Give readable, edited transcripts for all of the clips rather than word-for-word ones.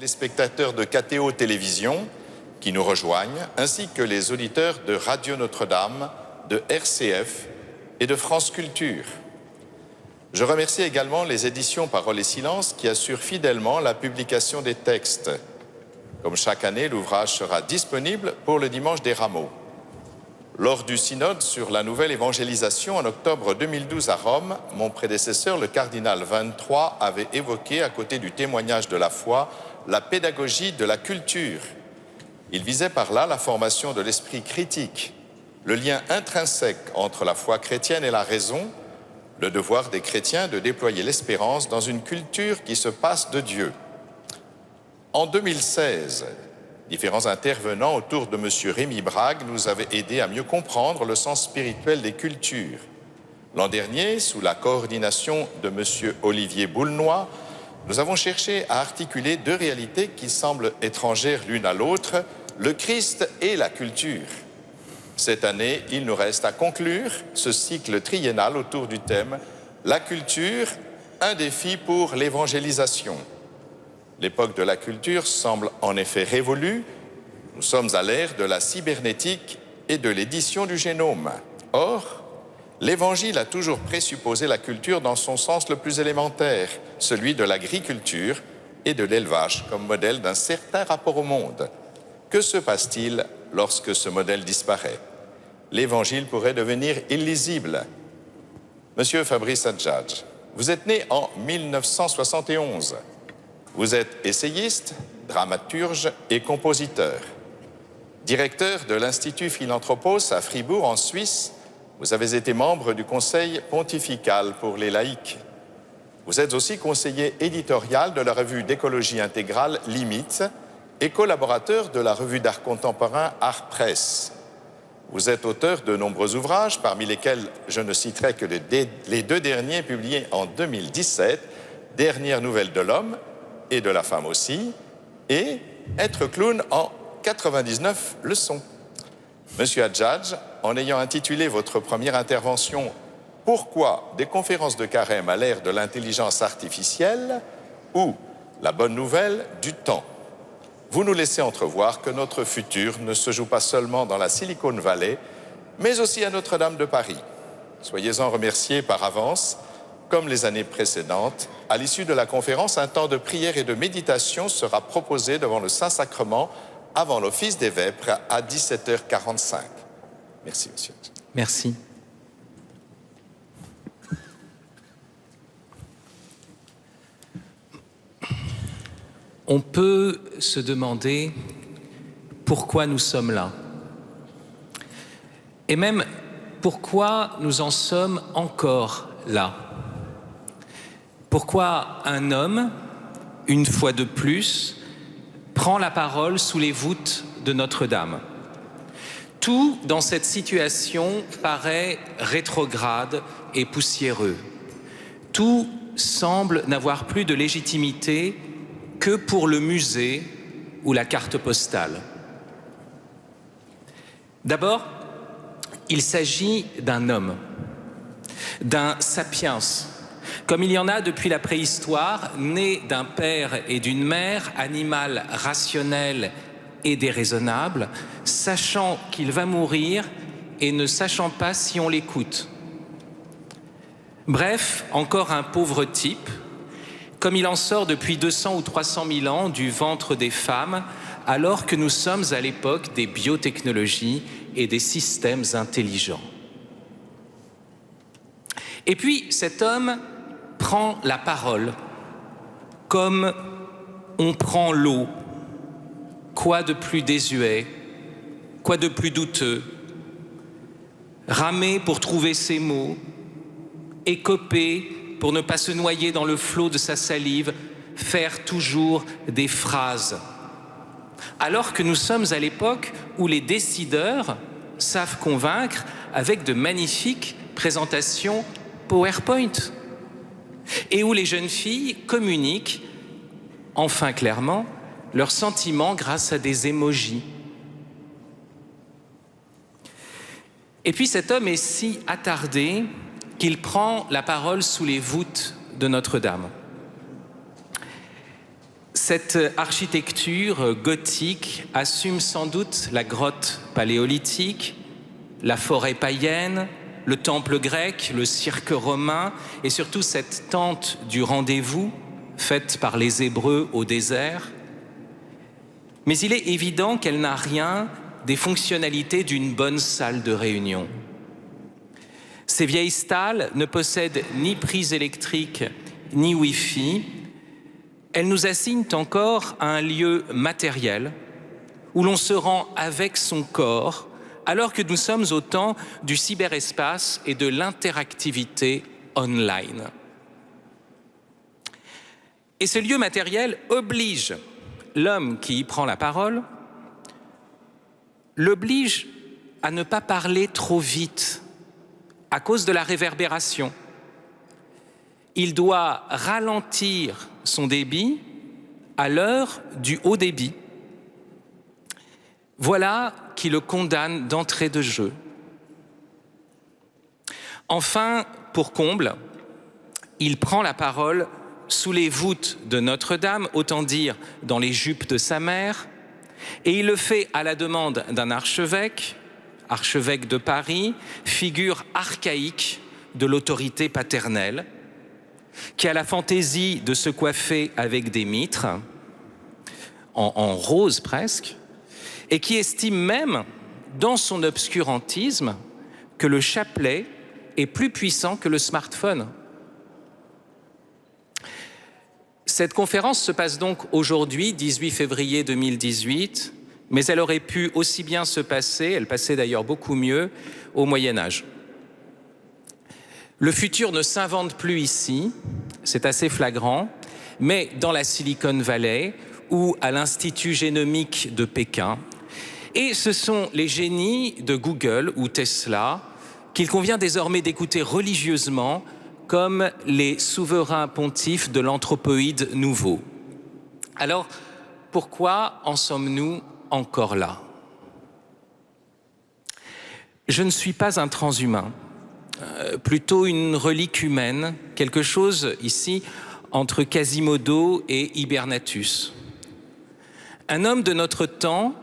téléspectateurs de KTO Télévision qui nous rejoignent, ainsi que les auditeurs de Radio Notre-Dame, de RCF et de France Culture. Je remercie également les éditions Parole et Silence qui assurent fidèlement la publication des textes. Comme chaque année, l'ouvrage sera disponible pour le dimanche des Rameaux. Lors du synode sur la nouvelle évangélisation en octobre 2012 à Rome, mon prédécesseur, le cardinal 23, avait évoqué, à côté du témoignage de la foi, la pédagogie de la culture. Il visait par là la formation de l'esprit critique, le lien intrinsèque entre la foi chrétienne et la raison, le devoir des chrétiens de déployer l'espérance dans une culture qui se passe de Dieu. En 2016, différents intervenants autour de M. Rémi Brague nous avaient aidés à mieux comprendre le sens spirituel des cultures. L'an dernier, sous la coordination de M. Olivier Boulnois, nous avons cherché à articuler deux réalités qui semblent étrangères l'une à l'autre, le Christ et la culture. Cette année, il nous reste à conclure ce cycle triennal autour du thème « La culture, un défi pour l'évangélisation ». L'époque de la culture semble en effet révolue. Nous sommes à l'ère de la cybernétique et de l'édition du génome. Or, l'Évangile a toujours présupposé la culture dans son sens le plus élémentaire, celui de l'agriculture et de l'élevage comme modèle d'un certain rapport au monde. Que se passe-t-il lorsque ce modèle disparaît? L'Évangile pourrait devenir illisible. Monsieur Fabrice Adjadj, vous êtes né en 1971. Vous êtes essayiste, dramaturge et compositeur. Directeur de l'Institut Philanthropos à Fribourg, en Suisse, vous avez été membre du Conseil pontifical pour les laïcs. Vous êtes aussi conseiller éditorial de la revue d'écologie intégrale Limites et collaborateur de la revue d'art contemporain Art Presse. Vous êtes auteur de nombreux ouvrages, parmi lesquels je ne citerai que les deux derniers publiés en 2017, Dernière nouvelle de l'homme et de la femme aussi, et Être clown en 99 leçons. Monsieur Adjadj, en ayant intitulé votre première intervention « Pourquoi des conférences de carême à l'ère de l'intelligence artificielle » ou « La bonne nouvelle du temps », vous nous laissez entrevoir que notre futur ne se joue pas seulement dans la Silicon Valley, mais aussi à Notre-Dame de Paris. Soyez-en remerciés par avance. Comme les années précédentes, à l'issue de la conférence, un temps de prière et de méditation sera proposé devant le Saint-Sacrement avant l'office des Vêpres à 17h45. Merci, monsieur. Merci. On peut se demander pourquoi nous sommes là. Et même pourquoi nous en sommes encore là. Pourquoi un homme, une fois de plus, prend la parole sous les voûtes de Notre-Dame. Tout dans cette situation paraît rétrograde et poussiéreux. Tout semble n'avoir plus de légitimité que pour le musée ou la carte postale. D'abord, il s'agit d'un homme, d'un sapiens, comme il y en a depuis la préhistoire, né d'un père et d'une mère, animal rationnel et déraisonnable, sachant qu'il va mourir et ne sachant pas si on l'écoute. Bref, encore un pauvre type, comme il en sort depuis 200 ou 300 000 ans du ventre des femmes, alors que nous sommes à l'époque des biotechnologies et des systèmes intelligents. Et puis cet homme prend la parole comme on prend l'eau. Quoi de plus désuet, quoi de plus douteux? Ramer pour trouver ses mots, écoper pour ne pas se noyer dans le flot de sa salive, faire toujours des phrases. Alors que nous sommes à l'époque où les décideurs savent convaincre avec de magnifiques présentations PowerPoint et où les jeunes filles communiquent, enfin clairement, leurs sentiments grâce à des émojis. Et puis cet homme est si attardé qu'il prend la parole sous les voûtes de Notre-Dame. Cette architecture gothique assume sans doute la grotte paléolithique, la forêt païenne, le temple grec, le cirque romain et surtout cette tente du rendez-vous faite par les Hébreux au désert. Mais il est évident qu'elle n'a rien des fonctionnalités d'une bonne salle de réunion. Ces vieilles stalles ne possèdent ni prise électrique ni Wi-Fi. Elles nous assignent encore à un lieu matériel où l'on se rend avec son corps, alors que nous sommes au temps du cyberespace et de l'interactivité online. Et ce lieu matériel oblige l'homme qui y prend la parole, l'oblige à ne pas parler trop vite à cause de la réverbération. Il doit ralentir son débit à l'heure du haut débit. Voilà qui le condamne d'entrée de jeu. Enfin, pour comble, il prend la parole sous les voûtes de Notre-Dame, autant dire dans les jupes de sa mère, et il le fait à la demande d'un archevêque, archevêque de Paris, figure archaïque de l'autorité paternelle, qui a la fantaisie de se coiffer avec des mitres, en rose presque, et qui estime même, dans son obscurantisme, que le chapelet est plus puissant que le smartphone. Cette conférence se passe donc aujourd'hui, 18 février 2018, mais elle aurait pu aussi bien se passer, elle passait d'ailleurs beaucoup mieux, au Moyen-Âge. Le futur ne s'invente plus ici, c'est assez flagrant, mais dans la Silicon Valley ou à l'Institut génomique de Pékin. Et ce sont les génies de Google ou Tesla qu'il convient désormais d'écouter religieusement comme les souverains pontifes de l'anthropoïde nouveau. Alors, pourquoi en sommes-nous encore là? Je ne suis pas un transhumain, plutôt une relique humaine, quelque chose ici entre Quasimodo et Hibernatus. Un homme de notre temps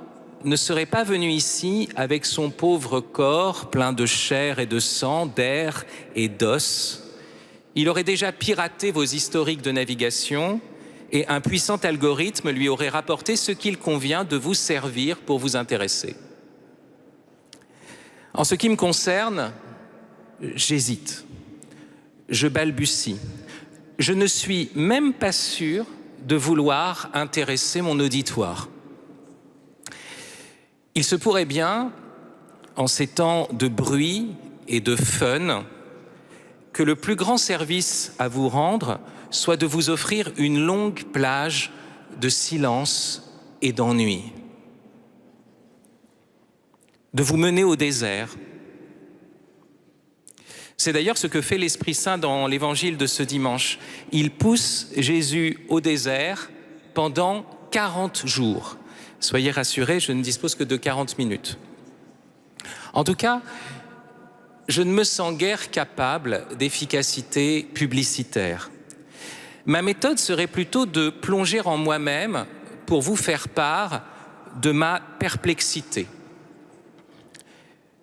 ne serait pas venu ici avec son pauvre corps plein de chair et de sang, d'air et d'os. Il aurait déjà piraté vos historiques de navigation et un puissant algorithme lui aurait rapporté ce qu'il convient de vous servir pour vous intéresser. En ce qui me concerne, j'hésite, je balbutie. Je ne suis même pas sûr de vouloir intéresser mon auditoire. Il se pourrait bien, en ces temps de bruit et de fun, que le plus grand service à vous rendre soit de vous offrir une longue plage de silence et d'ennui. De vous mener au désert. C'est d'ailleurs ce que fait l'Esprit Saint dans l'évangile de ce dimanche. Il pousse Jésus au désert pendant 40 jours. Soyez rassurés, je ne dispose que de 40 minutes. En tout cas, je ne me sens guère capable d'efficacité publicitaire. Ma méthode serait plutôt de plonger en moi-même pour vous faire part de ma perplexité.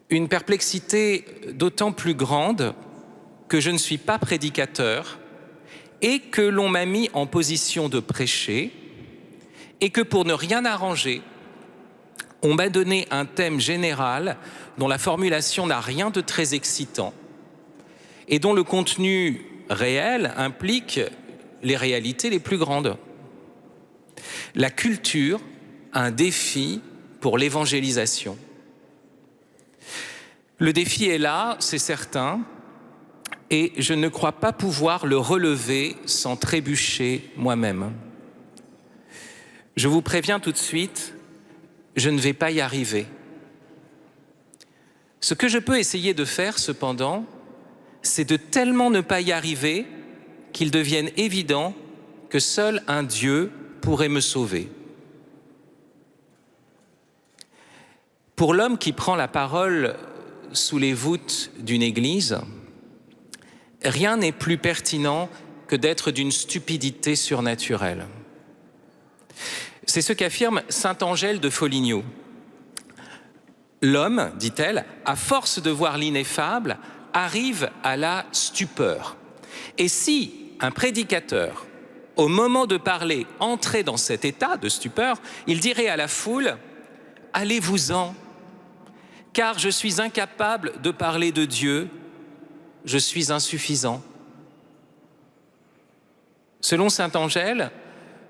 Une perplexité d'autant plus grande que je ne suis pas prédicateur et que l'on m'a mis en position de prêcher et que pour ne rien arranger, on m'a donné un thème général dont la formulation n'a rien de très excitant et dont le contenu réel implique les réalités les plus grandes. La culture, un défi pour l'évangélisation. Le défi est là, c'est certain, et je ne crois pas pouvoir le relever sans trébucher moi-même. Je vous préviens tout de suite, je ne vais pas y arriver. Ce que je peux essayer de faire, cependant, c'est de tellement ne pas y arriver qu'il devienne évident que seul un Dieu pourrait me sauver. Pour l'homme qui prend la parole sous les voûtes d'une église, rien n'est plus pertinent que d'être d'une stupidité surnaturelle. C'est ce qu'affirme sainte Angèle de Foligno. L'homme, dit-elle, à force de voir l'ineffable, arrive à la stupeur. Et si un prédicateur, au moment de parler, entrait dans cet état de stupeur, il dirait à la foule « Allez-vous-en, car je suis incapable de parler de Dieu, je suis insuffisant. » Selon sainte Angèle,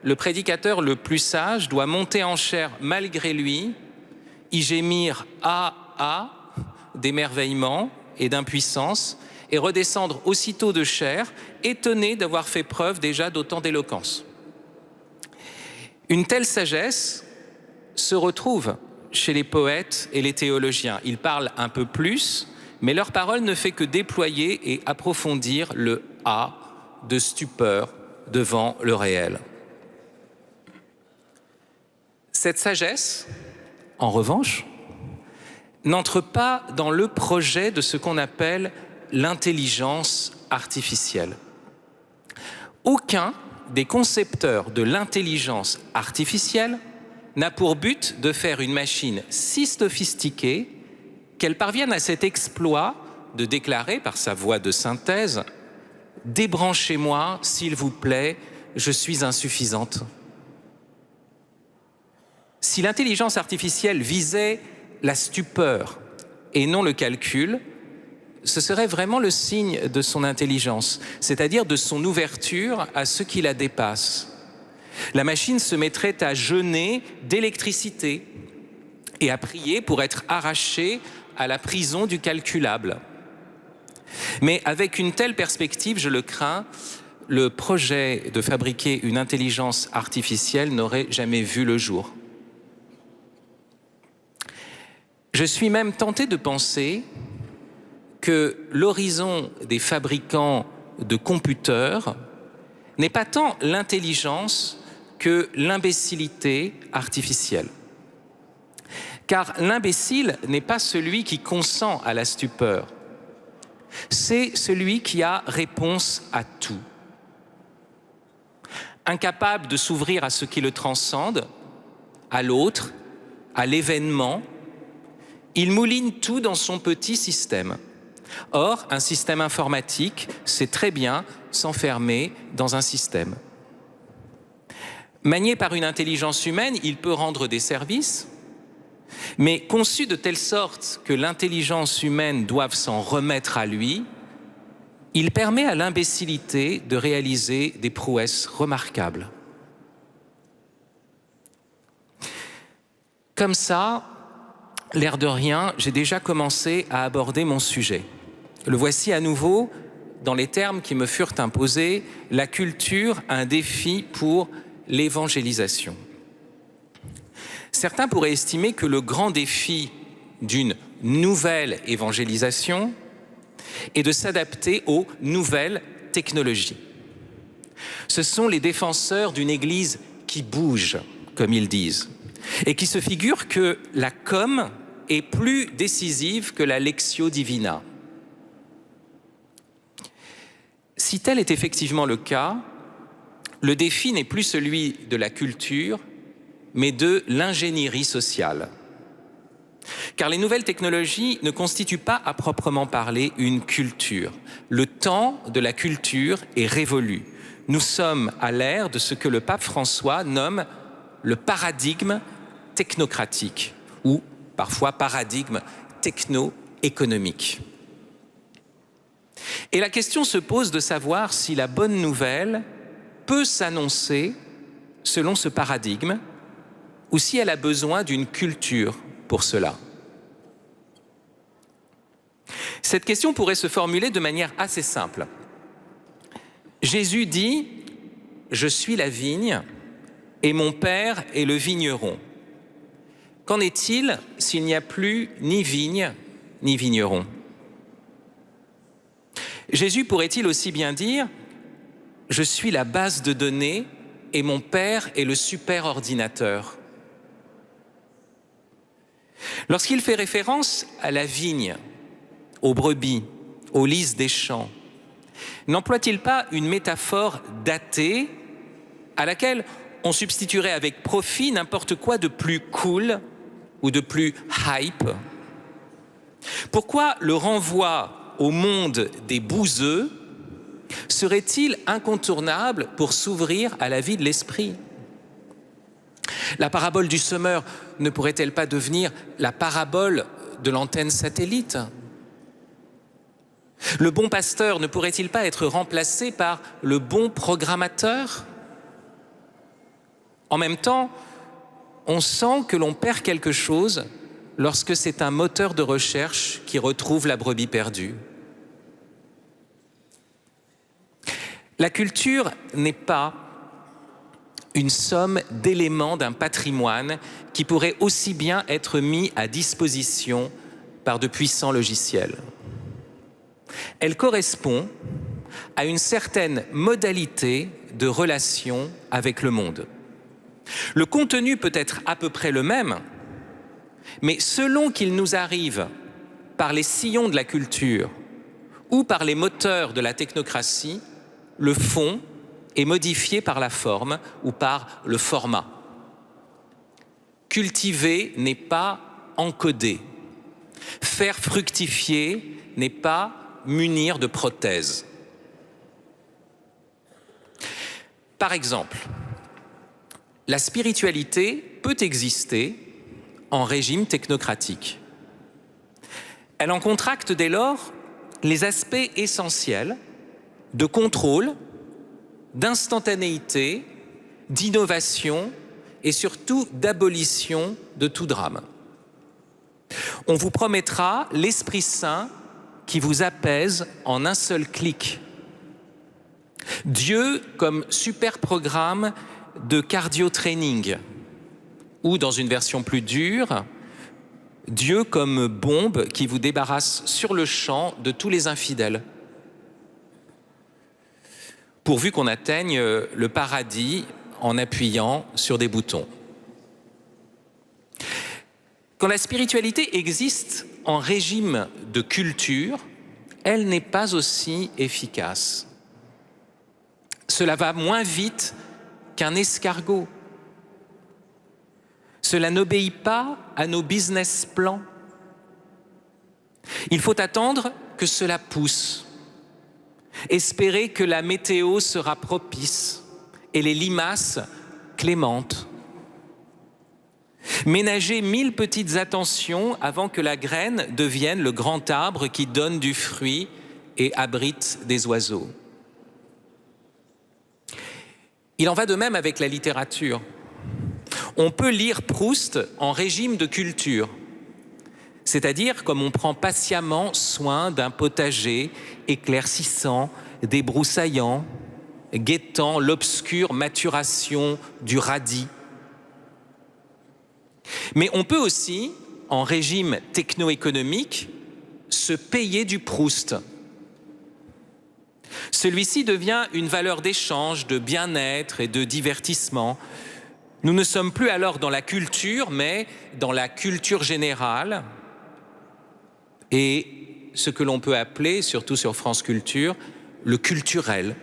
le prédicateur le plus sage doit monter en chair malgré lui, y gémir à d'émerveillement et d'impuissance, et redescendre aussitôt de chair, étonné d'avoir fait preuve déjà d'autant d'éloquence. Une telle sagesse se retrouve chez les poètes et les théologiens. Ils parlent un peu plus, mais leur parole ne fait que déployer et approfondir le « a » de stupeur devant le réel. Cette sagesse, en revanche, n'entre pas dans le projet de ce qu'on appelle l'intelligence artificielle. Aucun des concepteurs de l'intelligence artificielle n'a pour but de faire une machine si sophistiquée qu'elle parvienne à cet exploit de déclarer par sa voix de synthèse « Débranchez-moi, s'il vous plaît, je suis insuffisante ». Si l'intelligence artificielle visait la stupeur et non le calcul, ce serait vraiment le signe de son intelligence, c'est-à-dire de son ouverture à ce qui la dépasse. La machine se mettrait à jeûner d'électricité et à prier pour être arrachée à la prison du calculable. Mais avec une telle perspective, je le crains, le projet de fabriquer une intelligence artificielle n'aurait jamais vu le jour. Je suis même tenté de penser que l'horizon des fabricants de computers n'est pas tant l'intelligence que l'imbécilité artificielle. Car l'imbécile n'est pas celui qui consent à la stupeur, c'est celui qui a réponse à tout. Incapable de s'ouvrir à ce qui le transcende, à l'autre, à l'événement, il mouline tout dans son petit système. Or, un système informatique sait très bien s'enfermer dans un système. Manié par une intelligence humaine, il peut rendre des services, mais conçu de telle sorte que l'intelligence humaine doive s'en remettre à lui, il permet à l'imbécilité de réaliser des prouesses remarquables. Comme ça, l'air de rien, j'ai déjà commencé à aborder mon sujet. Le voici à nouveau dans les termes qui me furent imposés, la culture, un défi pour l'évangélisation. Certains pourraient estimer que le grand défi d'une nouvelle évangélisation est de s'adapter aux nouvelles technologies. Ce sont les défenseurs d'une Église qui bouge, comme ils disent, et qui se figurent que la com est plus décisive que la lectio divina. Si tel est effectivement le cas, le défi n'est plus celui de la culture, mais de l'ingénierie sociale. Car les nouvelles technologies ne constituent pas à proprement parler une culture. Le temps de la culture est révolu. Nous sommes à l'ère de ce que le pape François nomme le paradigme technocratique ou parfois paradigme techno-économique. Et la question se pose de savoir si la bonne nouvelle peut s'annoncer selon ce paradigme ou si elle a besoin d'une culture pour cela. Cette question pourrait se formuler de manière assez simple. Jésus dit « Je suis la vigne et mon Père est le vigneron ». Qu'en est-il s'il n'y a plus ni vigne ni vigneron ? Jésus pourrait-il aussi bien dire « Je suis la base de données et mon Père est le superordinateur ». Lorsqu'il fait référence à la vigne, aux brebis, aux lys des champs, n'emploie-t-il pas une métaphore datée à laquelle on substituerait avec profit n'importe quoi de plus cool ou de plus hype. Pourquoi le renvoi au monde des bouseux serait-il incontournable pour s'ouvrir à la vie de l'esprit? La parabole du semeur ne pourrait-elle pas devenir la parabole de l'antenne satellite? Le bon pasteur ne pourrait-il pas être remplacé par le bon programmateur? En même temps, on sent que l'on perd quelque chose lorsque c'est un moteur de recherche qui retrouve la brebis perdue. La culture n'est pas une somme d'éléments d'un patrimoine qui pourrait aussi bien être mis à disposition par de puissants logiciels. Elle correspond à une certaine modalité de relation avec le monde. Le contenu peut être à peu près le même, mais selon qu'il nous arrive par les sillons de la culture ou par les moteurs de la technocratie, le fond est modifié par la forme ou par le format. Cultiver n'est pas encoder. Faire fructifier n'est pas munir de prothèses. Par exemple, la spiritualité peut exister en régime technocratique. Elle en contracte dès lors les aspects essentiels de contrôle, d'instantanéité, d'innovation et surtout d'abolition de tout drame. On vous promettra l'Esprit Saint qui vous apaise en un seul clic. Dieu comme super programme de cardio-training, ou dans une version plus dure, Dieu comme bombe qui vous débarrasse sur le champ de tous les infidèles, pourvu qu'on atteigne le paradis en appuyant sur des boutons. Quand la spiritualité existe en régime de culture, elle n'est pas aussi efficace. Cela va moins vite qu'un escargot. Cela n'obéit pas à nos business plans. Il faut attendre que cela pousse, espérer que la météo sera propice et les limaces clémentes. Ménager 1000 petites attentions avant que la graine devienne le grand arbre qui donne du fruit et abrite des oiseaux. Il en va de même avec la littérature. On peut lire Proust en régime de culture, c'est-à-dire comme on prend patiemment soin d'un potager éclaircissant, débroussaillant, guettant l'obscure maturation du radis. Mais on peut aussi, en régime techno-économique, se payer du Proust. Celui-ci devient une valeur d'échange, de bien-être et de divertissement. Nous ne sommes plus alors dans la culture, mais dans la culture générale et ce que l'on peut appeler, surtout sur France Culture, le culturel.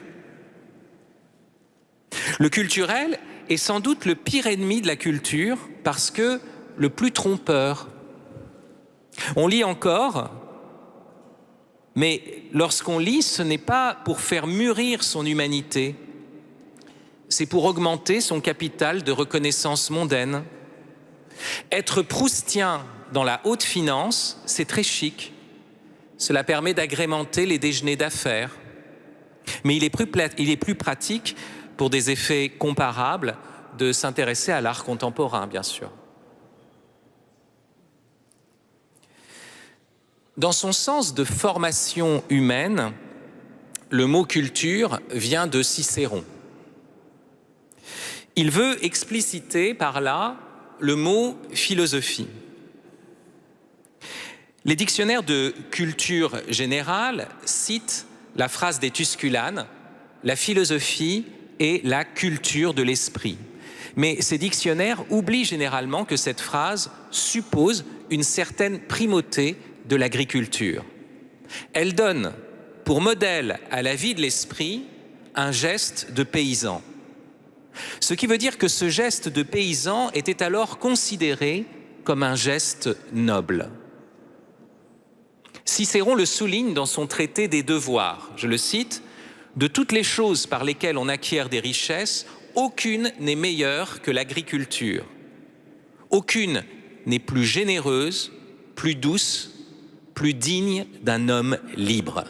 Le culturel est sans doute le pire ennemi de la culture parce que le plus trompeur. On lit encore, mais lorsqu'on lit, ce n'est pas pour faire mûrir son humanité, c'est pour augmenter son capital de reconnaissance mondaine. Être proustien dans la haute finance, c'est très chic. Cela permet d'agrémenter les déjeuners d'affaires. Mais il est plus pratique, pour des effets comparables, de s'intéresser à l'art contemporain, bien sûr. Dans son sens de formation humaine, le mot culture vient de Cicéron. Il veut expliciter par là le mot philosophie. Les dictionnaires de culture générale citent la phrase des Tusculanes, la philosophie est la culture de l'esprit. Mais ces dictionnaires oublient généralement que cette phrase suppose une certaine primauté de l'agriculture. Elle donne pour modèle à la vie de l'esprit un geste de paysan. Ce qui veut dire que ce geste de paysan était alors considéré comme un geste noble. Cicéron le souligne dans son traité des Devoirs. Je le cite, « De toutes les choses par lesquelles on acquiert des richesses, aucune n'est meilleure que l'agriculture. Aucune n'est plus généreuse, plus douce, plus digne d'un homme libre. »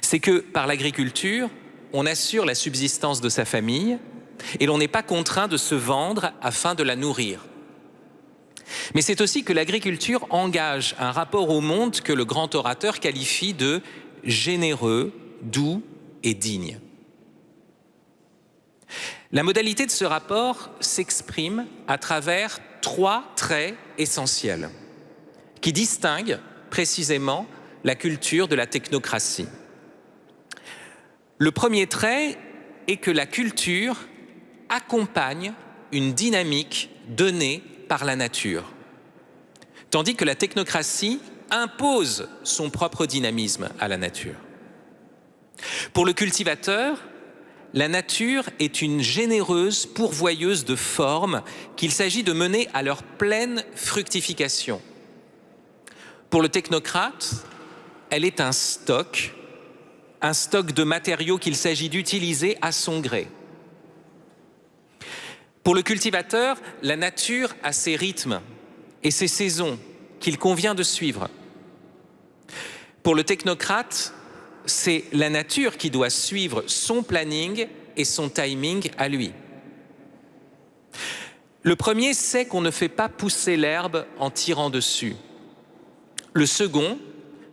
C'est que par l'agriculture, on assure la subsistance de sa famille et l'on n'est pas contraint de se vendre afin de la nourrir. Mais c'est aussi que l'agriculture engage un rapport au monde que le grand orateur qualifie de généreux, doux et digne. La modalité de ce rapport s'exprime à travers 3 traits essentiels qui distinguent précisément la culture de la technocratie. Le premier trait est que la culture accompagne une dynamique donnée par la nature, tandis que la technocratie impose son propre dynamisme à la nature. Pour le cultivateur, la nature est une généreuse pourvoyeuse de formes qu'il s'agit de mener à leur pleine fructification. Pour le technocrate, elle est un stock de matériaux qu'il s'agit d'utiliser à son gré. Pour le cultivateur, la nature a ses rythmes et ses saisons qu'il convient de suivre. Pour le technocrate, c'est la nature qui doit suivre son planning et son timing à lui. Le premier sait qu'on ne fait pas pousser l'herbe en tirant dessus. Le second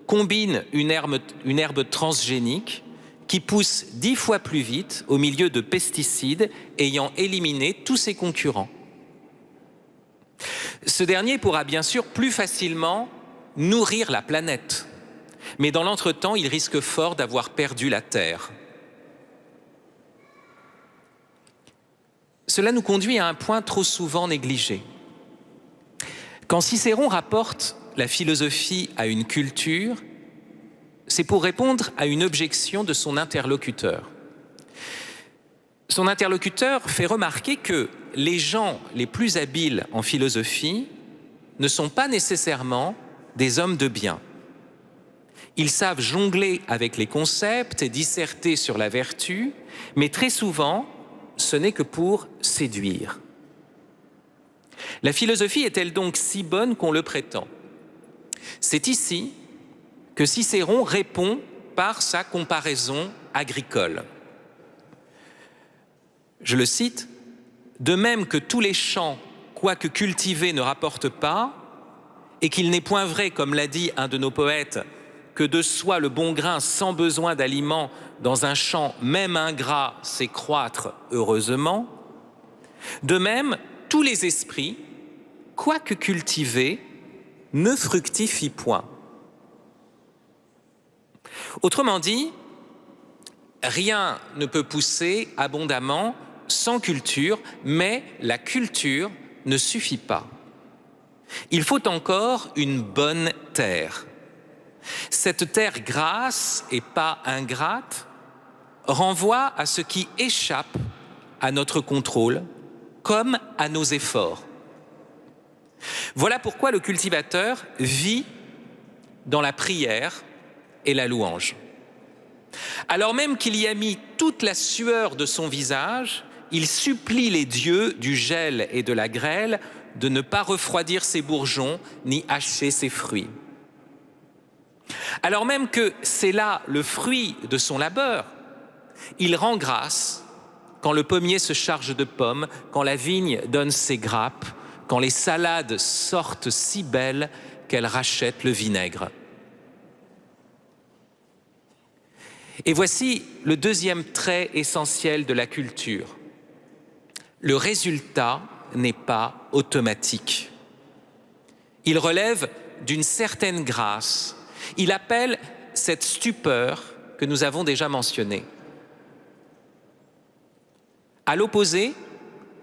combine une herbe transgénique qui pousse 10 fois plus vite au milieu de pesticides ayant éliminé tous ses concurrents. Ce dernier pourra bien sûr plus facilement nourrir la planète, mais dans l'entretemps, il risque fort d'avoir perdu la terre. Cela nous conduit à un point trop souvent négligé. Quand Cicéron rapporte la philosophie à une culture, c'est pour répondre à une objection de son interlocuteur. Son interlocuteur fait remarquer que les gens les plus habiles en philosophie ne sont pas nécessairement des hommes de bien. Ils savent jongler avec les concepts et disserter sur la vertu, mais très souvent, ce n'est que pour séduire. La philosophie est-elle donc si bonne qu'on le prétend ? C'est ici que Cicéron répond par sa comparaison agricole. Je le cite, « De même que tous les champs, quoique cultivés, ne rapportent pas, et qu'il n'est point vrai, comme l'a dit un de nos poètes, que de soi le bon grain sans besoin d'aliments dans un champ même ingrat sait croître heureusement, de même tous les esprits, quoique cultivés, ne fructifient point. » Autrement dit, rien ne peut pousser abondamment sans culture, mais la culture ne suffit pas. Il faut encore une bonne terre. Cette terre grasse et pas ingrate renvoie à ce qui échappe à notre contrôle, comme à nos efforts. Voilà pourquoi le cultivateur vit dans la prière et la louange. Alors même qu'il y a mis toute la sueur de son visage, il supplie les dieux du gel et de la grêle de ne pas refroidir ses bourgeons ni hacher ses fruits. Alors même que c'est là le fruit de son labeur, il rend grâce quand le pommier se charge de pommes, quand la vigne donne ses grappes, quand les salades sortent si belles qu'elles rachètent le vinaigre. Et voici le deuxième trait essentiel de la culture. Le résultat n'est pas automatique. Il relève d'une certaine grâce. Il appelle cette stupeur que nous avons déjà mentionnée. À l'opposé,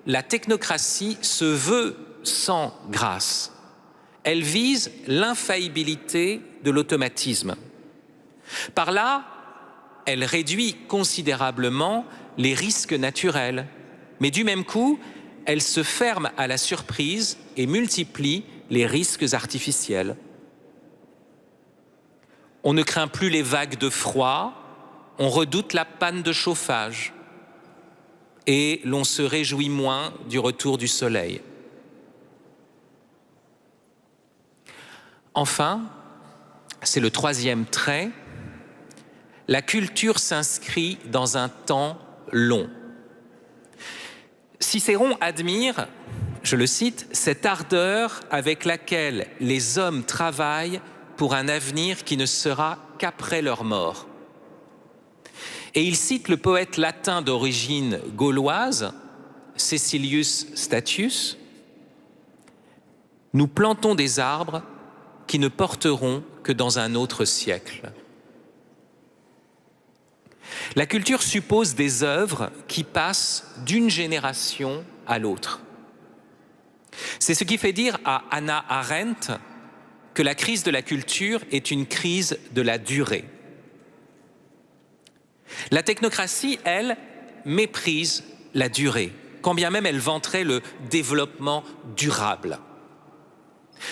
la technocratie se veut sans grâce. Elle vise l'infaillibilité de l'automatisme. Par là, elle réduit considérablement les risques naturels. Mais du même coup, elle se ferme à la surprise et multiplie les risques artificiels. On ne craint plus les vagues de froid, on redoute la panne de chauffage et l'on se réjouit moins du retour du soleil. Enfin, c'est le troisième trait, la culture s'inscrit dans un temps long. Cicéron admire, je le cite, cette ardeur avec laquelle les hommes travaillent pour un avenir qui ne sera qu'après leur mort. Et il cite le poète latin d'origine gauloise, Caecilius Statius. Nous plantons des arbres qui ne porteront que dans un autre siècle. La culture suppose des œuvres qui passent d'une génération à l'autre. C'est ce qui fait dire à Hannah Arendt que la crise de la culture est une crise de la durée. La technocratie, elle, méprise la durée, quand bien même elle vanterait le développement durable.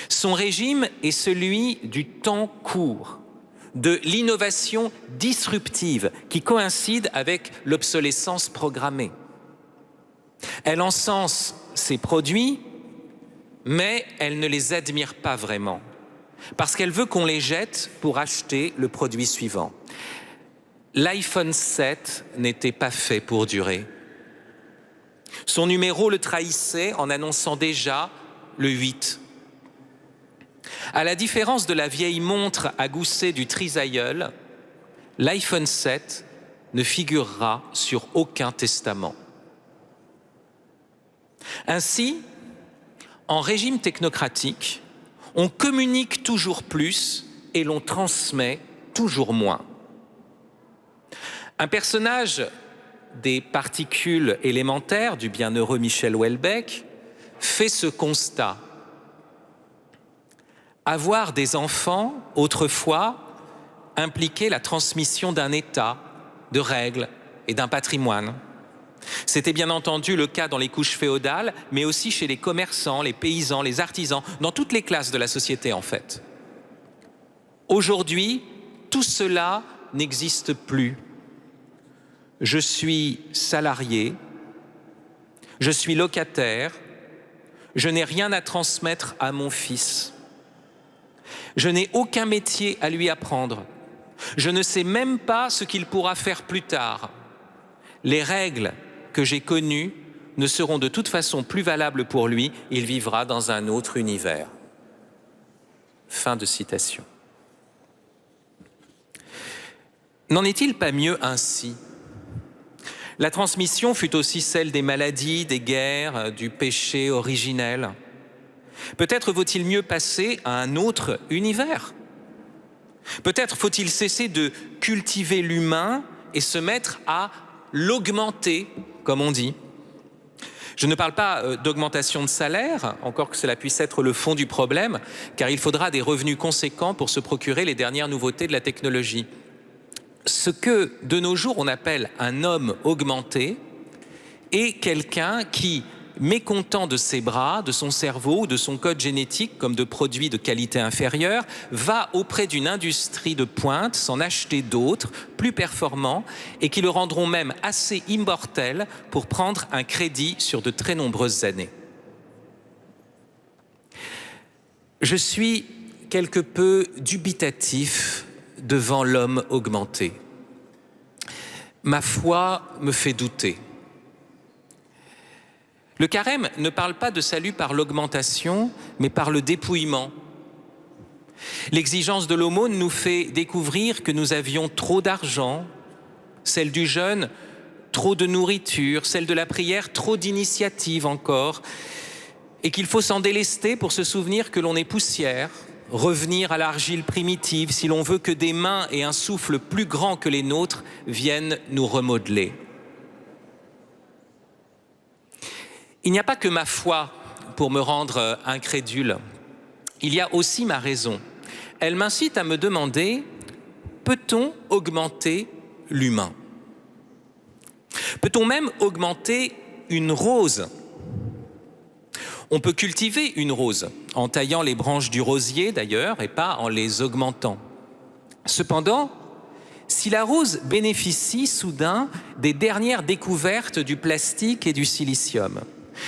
Son régime est celui du temps court, de l'innovation disruptive qui coïncide avec l'obsolescence programmée. Elle encense ses produits, mais elle ne les admire pas vraiment, parce qu'elle veut qu'on les jette pour acheter le produit suivant. L'iPhone 7 n'était pas fait pour durer. Son numéro le trahissait en annonçant déjà le 8. À la différence de la vieille montre à gousset du trisaïeul, l'iPhone 7 ne figurera sur aucun testament. Ainsi, en régime technocratique, on communique toujours plus et l'on transmet toujours moins. Un personnage des particules élémentaires du bienheureux Michel Houellebecq fait ce constat. Avoir des enfants, autrefois, impliquait la transmission d'un état, de règles et d'un patrimoine. C'était bien entendu le cas dans les couches féodales, mais aussi chez les commerçants, les paysans, les artisans, dans toutes les classes de la société en fait. Aujourd'hui, tout cela n'existe plus. Je suis salarié, je suis locataire, je n'ai rien à transmettre à mon fils. Je n'ai aucun métier à lui apprendre. Je ne sais même pas ce qu'il pourra faire plus tard. Les règles que j'ai connues ne seront de toute façon plus valables pour lui. Il vivra dans un autre univers. Fin de citation. N'en est-il pas mieux ainsi ? La transmission fut aussi celle des maladies, des guerres, du péché originel. Peut-être vaut-il mieux passer à un autre univers. Peut-être faut-il cesser de cultiver l'humain et se mettre à l'augmenter, comme on dit. Je ne parle pas d'augmentation de salaire, encore que cela puisse être le fond du problème, car il faudra des revenus conséquents pour se procurer les dernières nouveautés de la technologie. Ce que, de nos jours, on appelle un homme augmenté est quelqu'un qui, mécontent de ses bras, de son cerveau ou de son code génétique comme de produits de qualité inférieure, va auprès d'une industrie de pointe s'en acheter d'autres, plus performants, et qui le rendront même assez immortel pour prendre un crédit sur de très nombreuses années. Je suis quelque peu dubitatif devant l'homme augmenté. Ma foi me fait douter. Le carême ne parle pas de salut par l'augmentation, mais par le dépouillement. L'exigence de l'aumône nous fait découvrir que nous avions trop d'argent, celle du jeûne, trop de nourriture, celle de la prière, trop d'initiatives encore, et qu'il faut s'en délester pour se souvenir que l'on est poussière, revenir à l'argile primitive si l'on veut que des mains et un souffle plus grands que les nôtres viennent nous remodeler. Il n'y a pas que ma foi pour me rendre incrédule. Il y a aussi ma raison. Elle m'incite à me demander, peut-on augmenter l'humain ? Peut-on même augmenter une rose? On peut cultiver une rose, en taillant les branches du rosier d'ailleurs, et pas en les augmentant. Cependant, si la rose bénéficie soudain des dernières découvertes du plastique et du silicium,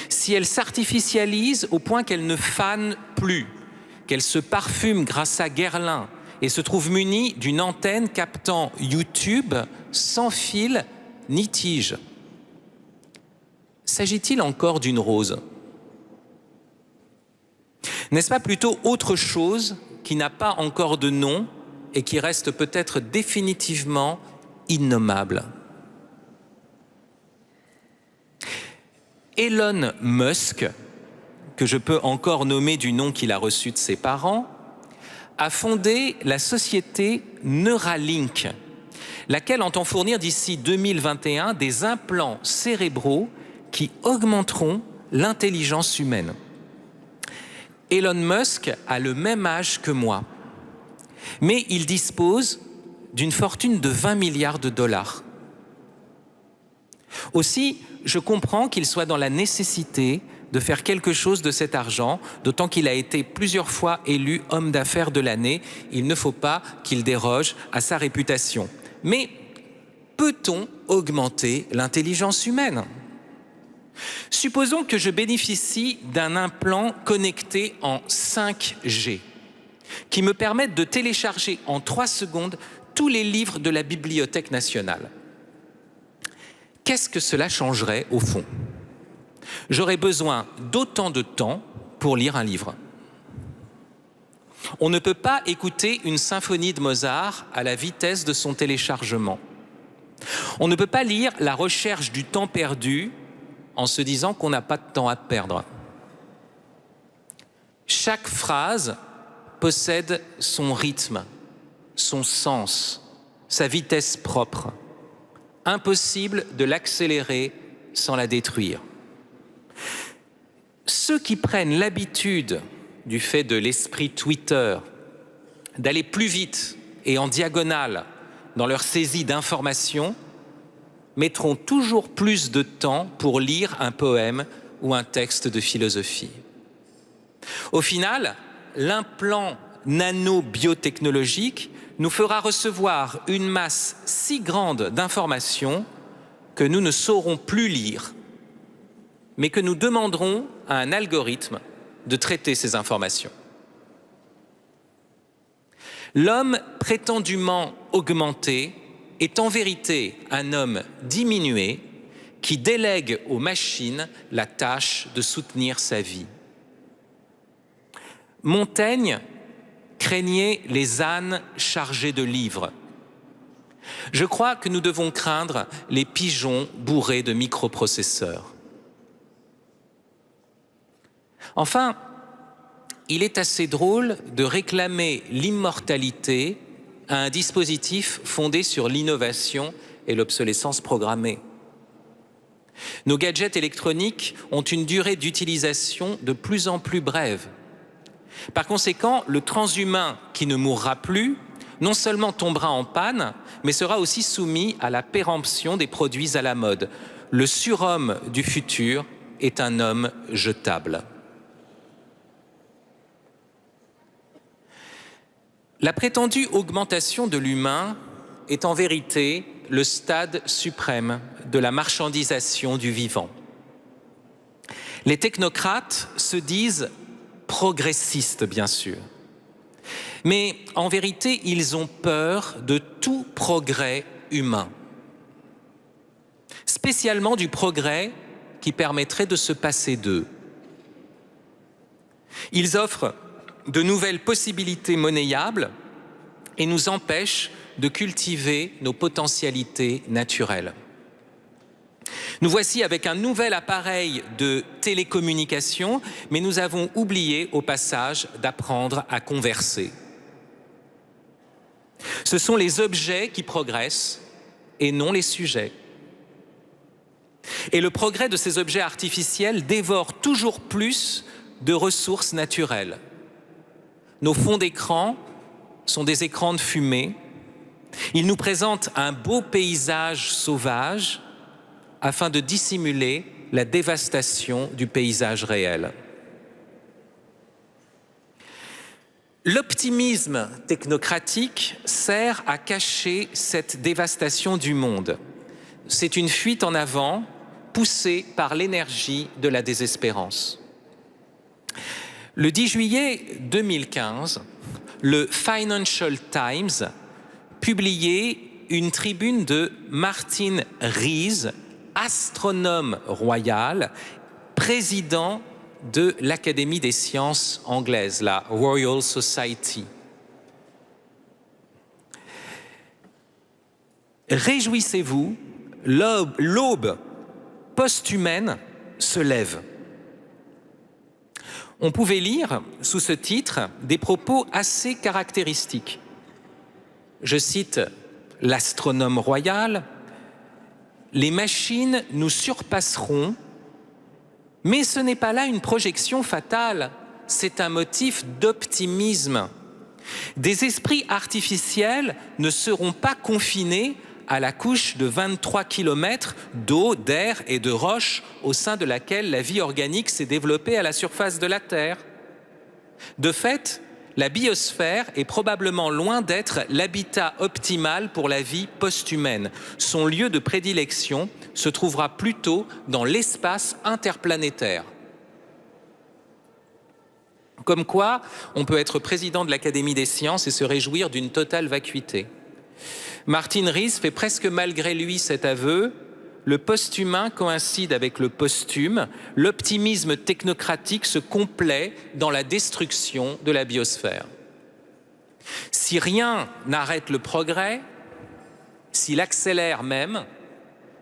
si elle s'artificialise au point qu'elle ne fane plus, qu'elle se parfume grâce à Guerlain et se trouve munie d'une antenne captant YouTube sans fil ni tige, s'agit-il encore d'une rose? N'est-ce pas plutôt autre chose qui n'a pas encore de nom et qui reste peut-être définitivement innommable? Elon Musk, que je peux encore nommer du nom qu'il a reçu de ses parents, a fondé la société Neuralink, laquelle entend fournir d'ici 2021 des implants cérébraux qui augmenteront l'intelligence humaine. Elon Musk a le même âge que moi, mais il dispose d'une fortune de 20 milliards de dollars. Aussi, je comprends qu'il soit dans la nécessité de faire quelque chose de cet argent, d'autant qu'il a été plusieurs fois élu homme d'affaires de l'année. Il ne faut pas qu'il déroge à sa réputation. Mais peut-on augmenter l'intelligence humaine? Supposons que je bénéficie d'un implant connecté en 5G qui me permette de télécharger en 3 secondes tous les livres de la Bibliothèque nationale. Qu'est-ce que cela changerait au fond? J'aurais besoin d'autant de temps pour lire un livre. On ne peut pas écouter une symphonie de Mozart à la vitesse de son téléchargement. On ne peut pas lire La recherche du temps perdu en se disant qu'on n'a pas de temps à perdre. Chaque phrase possède son rythme, son sens, sa vitesse propre. Impossible de l'accélérer sans la détruire. Ceux qui prennent l'habitude, du fait de l'esprit Twitter, d'aller plus vite et en diagonale dans leur saisie d'informations, mettront toujours plus de temps pour lire un poème ou un texte de philosophie. Au final, l'implant nano-biotechnologique nous fera recevoir une masse si grande d'informations que nous ne saurons plus lire, mais que nous demanderons à un algorithme de traiter ces informations. L'homme prétendument augmenté est en vérité un homme diminué qui délègue aux machines la tâche de soutenir sa vie. Montaigne craignait les ânes chargés de livres. Je crois que nous devons craindre les pigeons bourrés de microprocesseurs. Enfin, il est assez drôle de réclamer l'immortalité à un dispositif fondé sur l'innovation et l'obsolescence programmée. Nos gadgets électroniques ont une durée d'utilisation de plus en plus brève. Par conséquent, le transhumain qui ne mourra plus, non seulement tombera en panne, mais sera aussi soumis à la péremption des produits à la mode. Le surhomme du futur est un homme jetable. La prétendue augmentation de l'humain est en vérité le stade suprême de la marchandisation du vivant. Les technocrates se disent progressistes, bien sûr, mais en vérité, ils ont peur de tout progrès humain, spécialement du progrès qui permettrait de se passer d'eux. Ils offrent de nouvelles possibilités monnayables et nous empêchent de cultiver nos potentialités naturelles. Nous voici avec un nouvel appareil de télécommunication, mais nous avons oublié au passage d'apprendre à converser. Ce sont les objets qui progressent et non les sujets. Et le progrès de ces objets artificiels dévore toujours plus de ressources naturelles. Nos fonds d'écran sont des écrans de fumée. Ils nous présentent un beau paysage sauvage, afin de dissimuler la dévastation du paysage réel. L'optimisme technocratique sert à cacher cette dévastation du monde. C'est une fuite en avant poussée par l'énergie de la désespérance. Le 10 juillet 2015, le Financial Times publiait une tribune de Martin Rees, astronome royal, président de l'Académie des sciences anglaises, la Royal Society. Réjouissez-vous, l'aube post-humaine se lève. On pouvait lire sous ce titre des propos assez caractéristiques. Je cite l'astronome royal: « Les machines nous surpasseront, mais ce n'est pas là une projection fatale, c'est un motif d'optimisme. Des esprits artificiels ne seront pas confinés à la couche de 23 km d'eau, d'air et de roches au sein de laquelle la vie organique s'est développée à la surface de la Terre. De fait, la biosphère est probablement loin d'être l'habitat optimal pour la vie post-humaine. Son lieu de prédilection se trouvera plutôt dans l'espace interplanétaire. » Comme quoi, on peut être président de l'Académie des sciences et se réjouir d'une totale vacuité. Martin Rees fait presque malgré lui cet aveu: le post-humain coïncide avec le posthume, l'optimisme technocratique se complaît dans la destruction de la biosphère. Si rien n'arrête le progrès, s'il accélère même,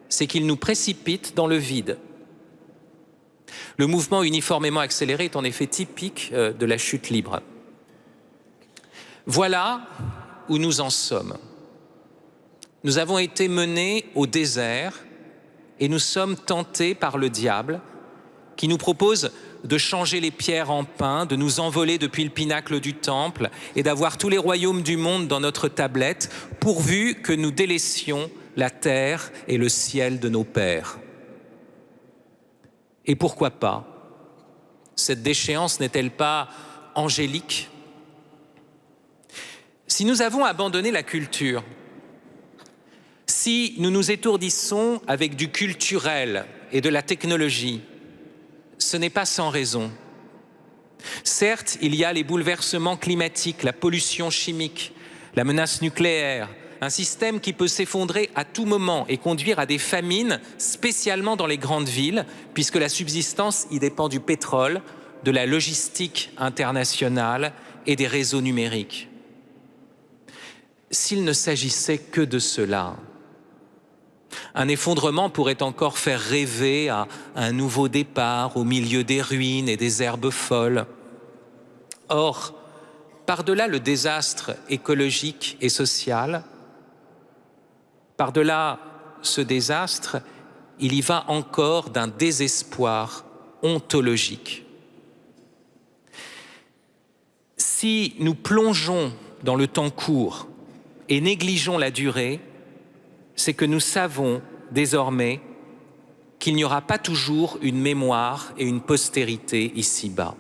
c'est qu'il nous précipite dans le vide. Le mouvement uniformément accéléré est en effet typique de la chute libre. Voilà où nous en sommes. Nous avons été menés au désert et nous sommes tentés par le diable qui nous propose de changer les pierres en pain, de nous envoler depuis le pinacle du temple et d'avoir tous les royaumes du monde dans notre tablette, pourvu que nous délaissions la terre et le ciel de nos pères. Et pourquoi pas? Cette déchéance n'est-elle pas angélique? Si nous avons abandonné la culture, si nous nous étourdissons avec du culturel et de la technologie, ce n'est pas sans raison. Certes, il y a les bouleversements climatiques, la pollution chimique, la menace nucléaire, un système qui peut s'effondrer à tout moment et conduire à des famines, spécialement dans les grandes villes, puisque la subsistance y dépend du pétrole, de la logistique internationale et des réseaux numériques. S'il ne s'agissait que de cela, un effondrement pourrait encore faire rêver à un nouveau départ au milieu des ruines et des herbes folles. Or, par-delà le désastre écologique et social, par-delà ce désastre, il y va encore d'un désespoir ontologique. Si nous plongeons dans le temps court et négligeons la durée, c'est que nous savons désormais qu'il n'y aura pas toujours une mémoire et une postérité ici-bas.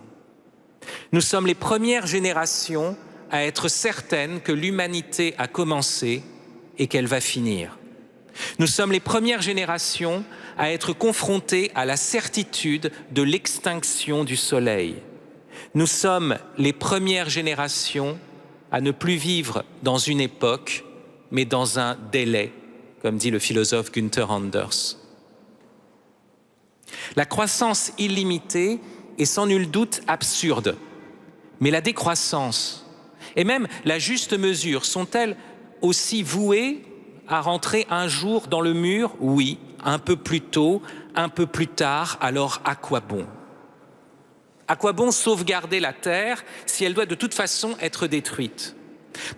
Nous sommes les premières générations à être certaines que l'humanité a commencé et qu'elle va finir. Nous sommes les premières générations à être confrontées à la certitude de l'extinction du Soleil. Nous sommes les premières générations à ne plus vivre dans une époque, mais dans un délai, comme dit le philosophe Günther Anders. La croissance illimitée est sans nul doute absurde, mais la décroissance et même la juste mesure sont-elles aussi vouées à rentrer un jour dans le mur? Oui, un peu plus tôt, un peu plus tard, alors à quoi bon? À quoi bon sauvegarder la Terre si elle doit de toute façon être détruite?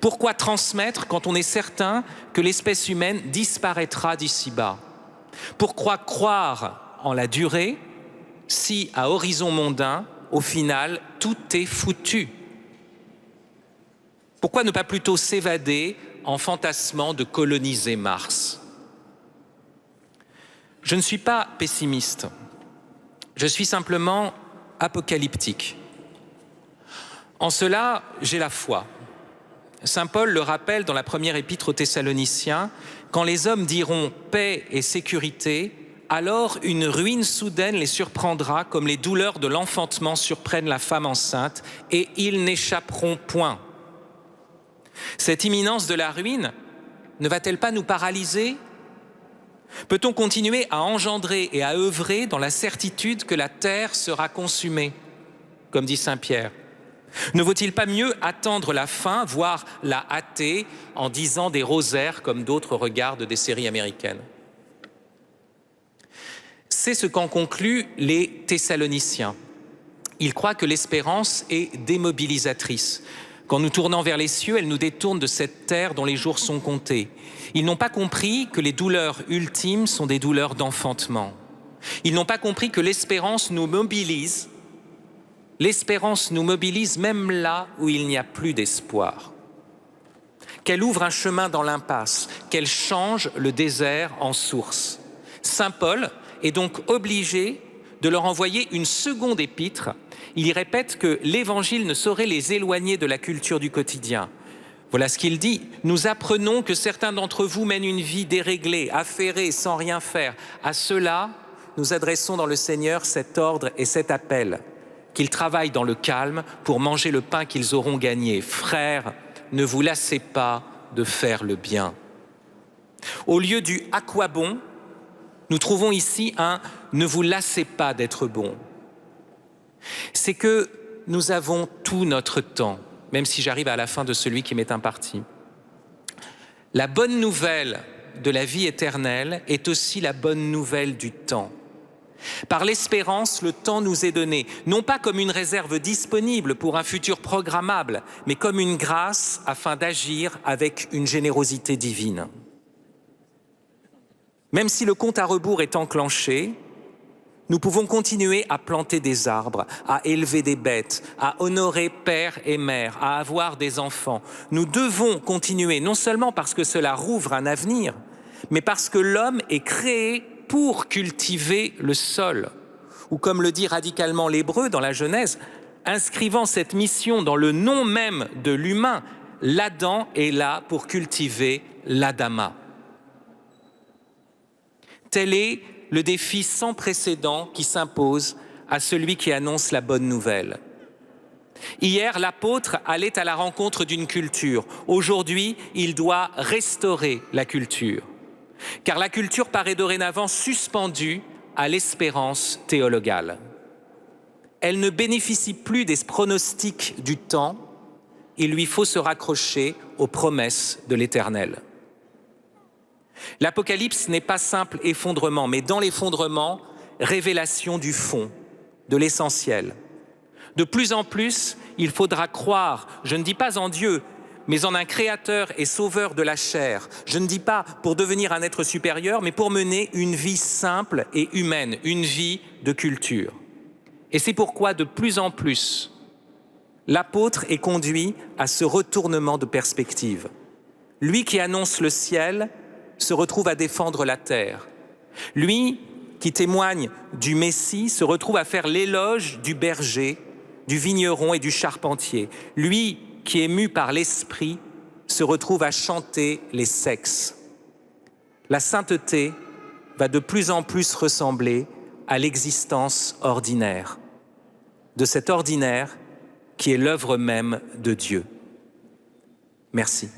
Pourquoi transmettre quand on est certain que l'espèce humaine disparaîtra d'ici-bas? Pourquoi croire en la durée si, à horizon mondain, au final, tout est foutu? Pourquoi ne pas plutôt s'évader en fantasmant de coloniser Mars? Je ne suis pas pessimiste, je suis simplement apocalyptique. En cela, j'ai la foi. Saint Paul le rappelle dans la première épître aux Thessaloniciens, quand les hommes diront paix et sécurité, alors une ruine soudaine les surprendra comme les douleurs de l'enfantement surprennent la femme enceinte et ils n'échapperont point. Cette imminence de la ruine ne va-t-elle pas nous paralyser ? Peut-on continuer à engendrer et à œuvrer dans la certitude que la terre sera consumée, comme dit saint Pierre ? Ne vaut-il pas mieux attendre la fin, voire la hâter, en disant des rosaires comme d'autres regardent des séries américaines ? C'est ce qu'en concluent les Thessaloniciens. Ils croient que l'espérance est démobilisatrice. Qu'en nous tournant vers les cieux, elle nous détourne de cette terre dont les jours sont comptés. Ils n'ont pas compris que les douleurs ultimes sont des douleurs d'enfantement. Ils n'ont pas compris que l'espérance nous mobilise. L'espérance nous mobilise même là où il n'y a plus d'espoir. Qu'elle ouvre un chemin dans l'impasse, qu'elle change le désert en source. Saint Paul est donc obligé de leur envoyer une seconde épître. Il y répète que l'évangile ne saurait les éloigner de la culture du quotidien. Voilà ce qu'il dit. Nous apprenons que certains d'entre vous mènent une vie déréglée, affairée, sans rien faire. À ceux-là, nous adressons dans le Seigneur cet ordre et cet appel, qu'ils travaillent dans le calme pour manger le pain qu'ils auront gagné. Frères, ne vous lassez pas de faire le bien. Au lieu du « à quoi bon », nous trouvons ici un « ne vous lassez pas d'être bon ». C'est que nous avons tout notre temps, même si j'arrive à la fin de celui qui m'est imparti. La bonne nouvelle de la vie éternelle est aussi la bonne nouvelle du temps. Par l'espérance, le temps nous est donné, non pas comme une réserve disponible pour un futur programmable, mais comme une grâce afin d'agir avec une générosité divine. Même si le compte à rebours est enclenché, nous pouvons continuer à planter des arbres, à élever des bêtes, à honorer père et mère, à avoir des enfants. Nous devons continuer, non seulement parce que cela rouvre un avenir, mais parce que l'homme est créé pour cultiver le sol. Ou comme le dit radicalement l'Hébreu dans la Genèse, inscrivant cette mission dans le nom même de l'humain, l'Adam est là pour cultiver l'Adama. Tel est le défi sans précédent qui s'impose à celui qui annonce la bonne nouvelle. Hier, l'apôtre allait à la rencontre d'une culture. Aujourd'hui, il doit restaurer la culture. Car la culture paraît dorénavant suspendue à l'espérance théologale. Elle ne bénéficie plus des pronostics du temps. Il lui faut se raccrocher aux promesses de l'Éternel. L'Apocalypse n'est pas simple effondrement, mais dans l'effondrement, révélation du fond, de l'essentiel. De plus en plus, il faudra croire, je ne dis pas en Dieu, mais en un créateur et sauveur de la chair. Je ne dis pas pour devenir un être supérieur, mais pour mener une vie simple et humaine, une vie de culture. Et c'est pourquoi, de plus en plus, l'apôtre est conduit à ce retournement de perspective. Lui qui annonce le ciel se retrouve à défendre la terre. Lui qui témoigne du Messie se retrouve à faire l'éloge du berger, du vigneron et du charpentier. Lui qui est mu par l'esprit se retrouve à chanter les sexes. La sainteté va de plus en plus ressembler à l'existence ordinaire, de cet ordinaire qui est l'œuvre même de Dieu. Merci.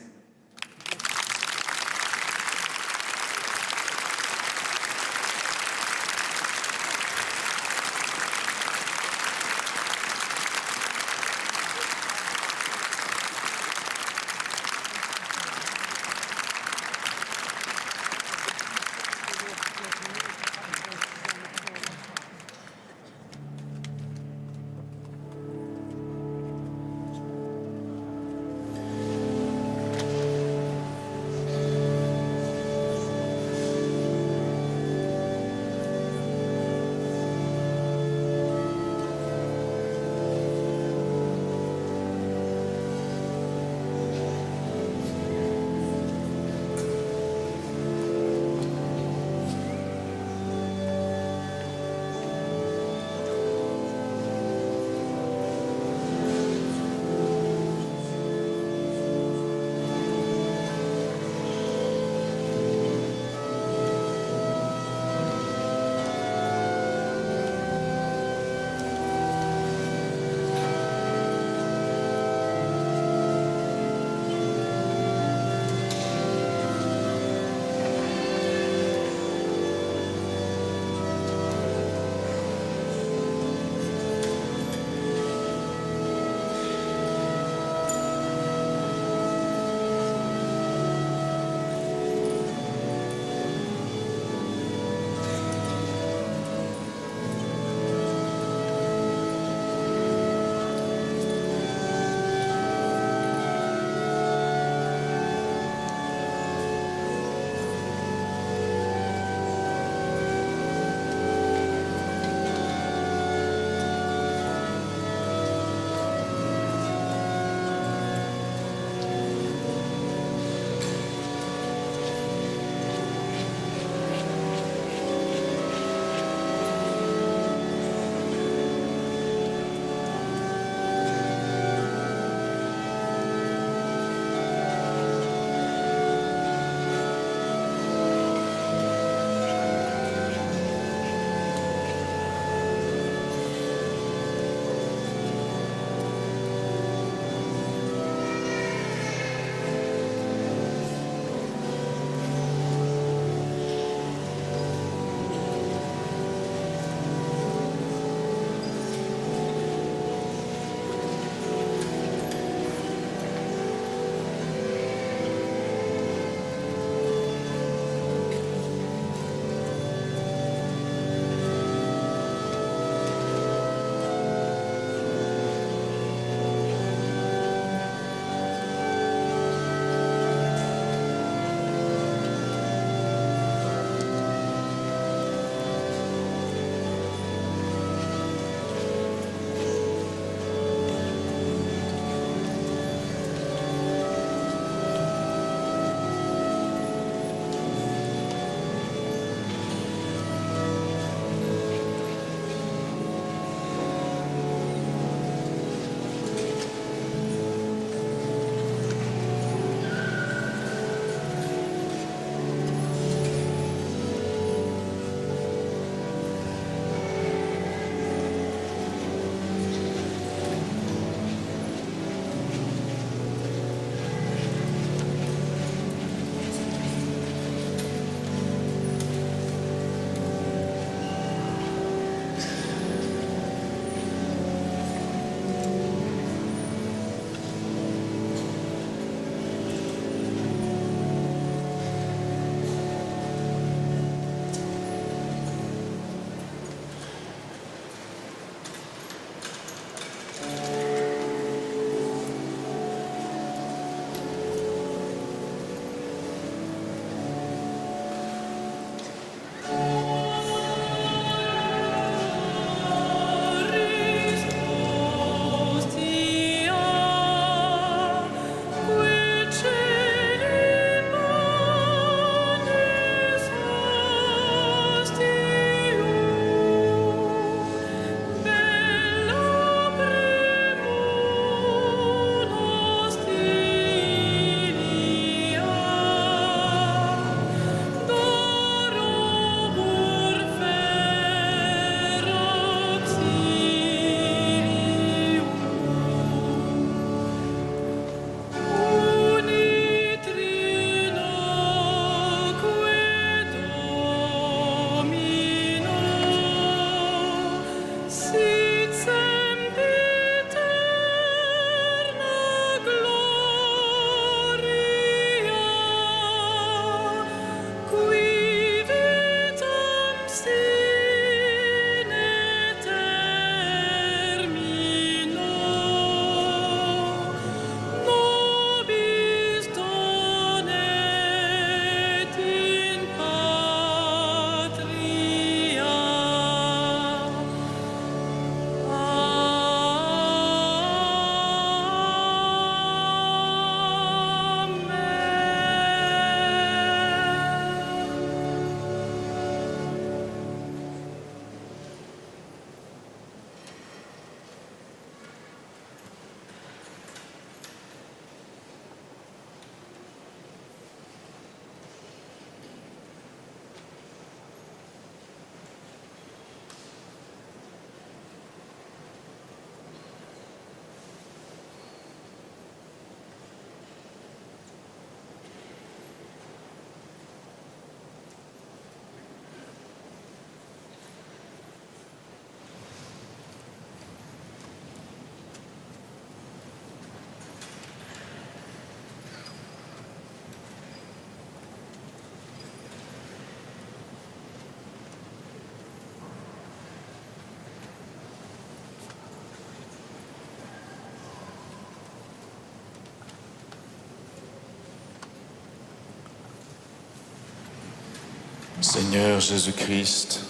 Seigneur Jésus-Christ,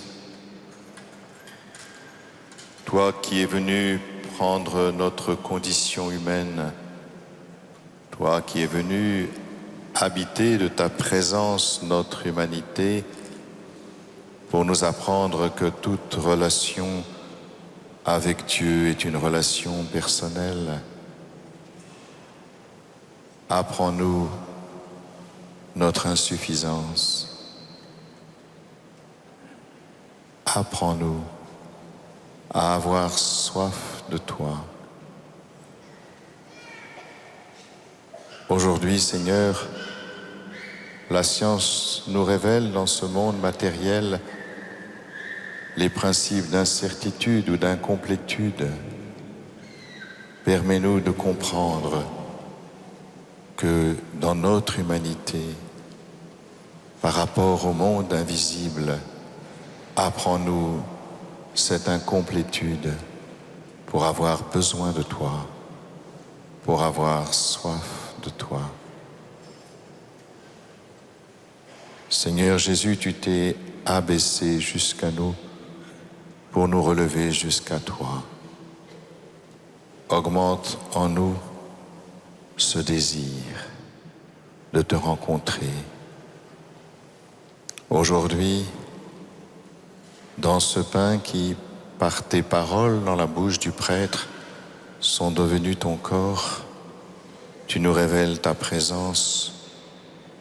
toi qui es venu prendre notre condition humaine, toi qui es venu habiter de ta présence notre humanité pour nous apprendre que toute relation avec Dieu est une relation personnelle. Apprends-nous notre insuffisance. Apprends-nous à avoir soif de toi. Aujourd'hui, Seigneur, la science nous révèle dans ce monde matériel les principes d'incertitude ou d'incomplétude. Permets-nous de comprendre que dans notre humanité, par rapport au monde invisible, apprends-nous cette incomplétude pour avoir besoin de toi, pour avoir soif de toi. Seigneur Jésus, tu t'es abaissé jusqu'à nous pour nous relever jusqu'à toi. Augmente en nous ce désir de te rencontrer. Aujourd'hui, dans ce pain qui, par tes paroles dans la bouche du prêtre, sont devenus ton corps, tu nous révèles ta présence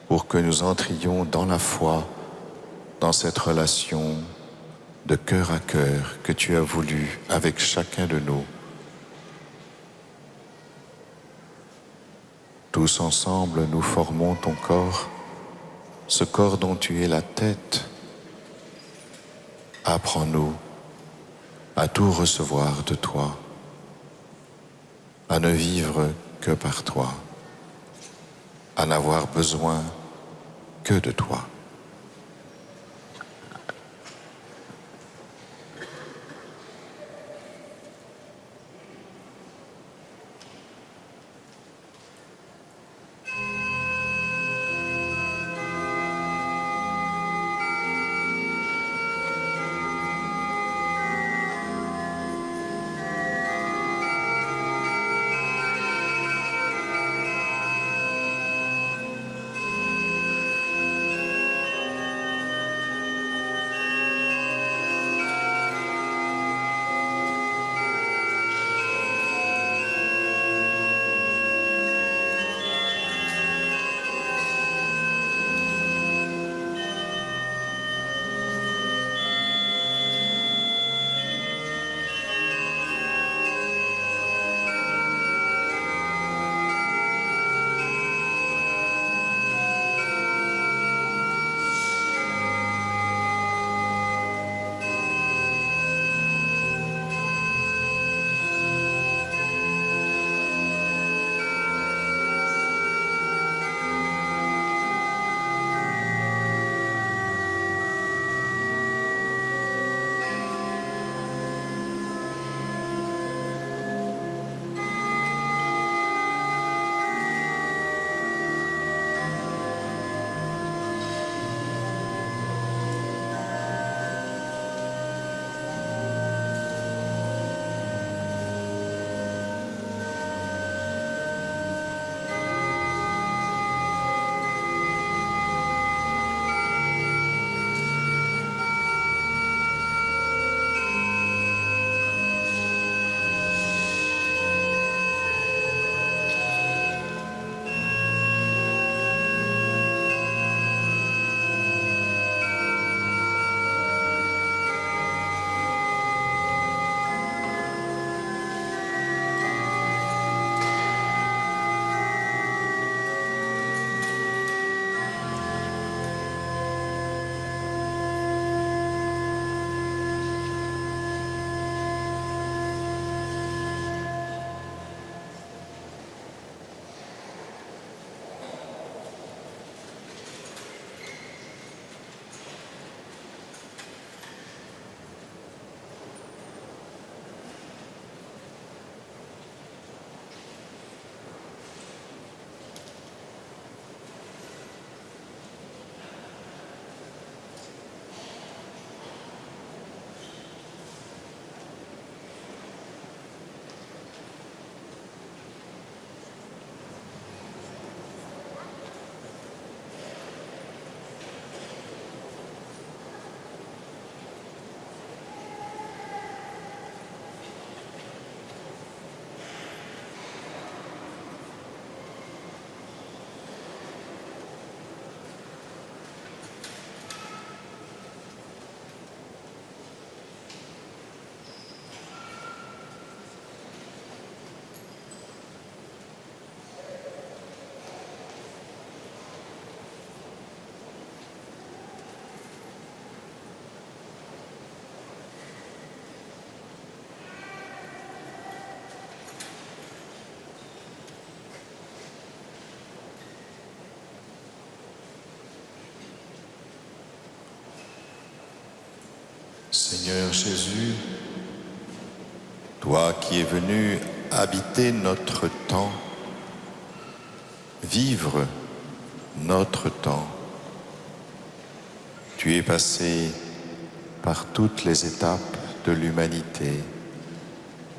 pour que nous entrions dans la foi, dans cette relation de cœur à cœur que tu as voulu avec chacun de nous. Tous ensemble, nous formons ton corps, ce corps dont tu es la tête. Apprends-nous à tout recevoir de toi, à ne vivre que par toi, à n'avoir besoin que de toi. Seigneur Jésus, toi qui es venu habiter notre temps, vivre notre temps, tu es passé par toutes les étapes de l'humanité,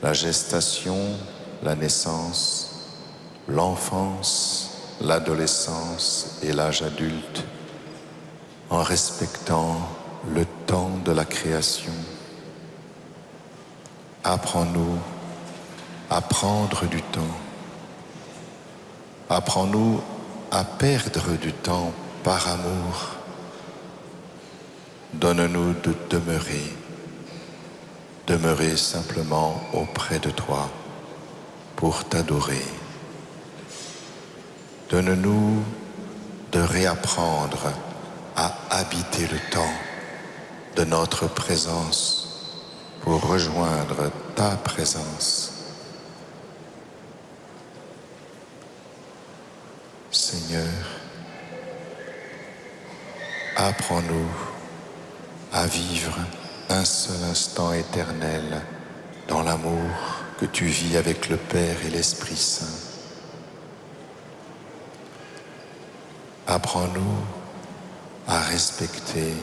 la gestation, la naissance, l'enfance, l'adolescence et l'âge adulte, en respectant le temps de la création. Apprends-nous à prendre du temps. Apprends-nous à perdre du temps par amour. Donne-nous de demeurer simplement auprès de toi pour t'adorer. Donne-nous de réapprendre à habiter le temps de notre présence pour rejoindre ta présence. Seigneur, apprends-nous à vivre un seul instant éternel dans l'amour que tu vis avec le Père et l'Esprit Saint. Apprends-nous à respecter,